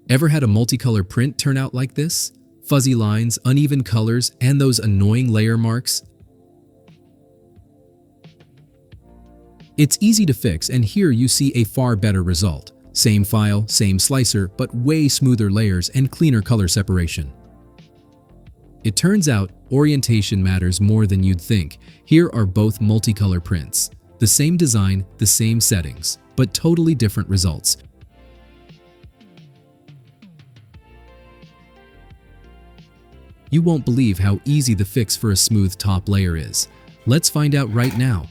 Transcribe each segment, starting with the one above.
Ever had a multicolor print turn out like this? Fuzzy lines, uneven colors, and those annoying layer marks? It's easy to fix, and here you see a far better result. Same file, same slicer, but way smoother layers and cleaner color separation. It turns out, orientation matters more than you'd think. Here are both multicolor prints. The same design, the same settings, but totally different results. You won't believe how easy the fix for a smooth top layer is. Let's find out right now.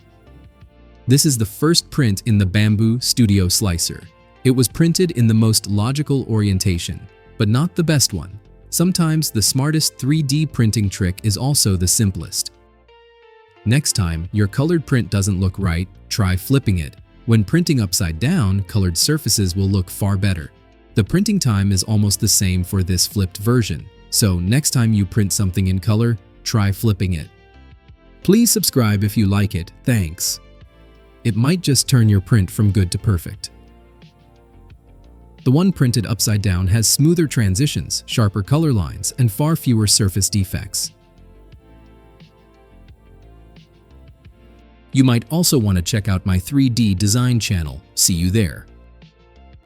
This is the first print in the Bambu Studio Slicer. It was printed in the most logical orientation, but not the best one. Sometimes the smartest 3D printing trick is also the simplest. Next time your colored print doesn't look right, try flipping it. When printing upside down, colored surfaces will look far better. The printing time is almost the same for this flipped version, so next time you print something in color, try flipping it. Please subscribe if you like it, thanks. It might just turn your print from good to perfect. The one printed upside down has smoother transitions, sharper color lines, and far fewer surface defects. You might also want to check out my 3D design channel. See you there.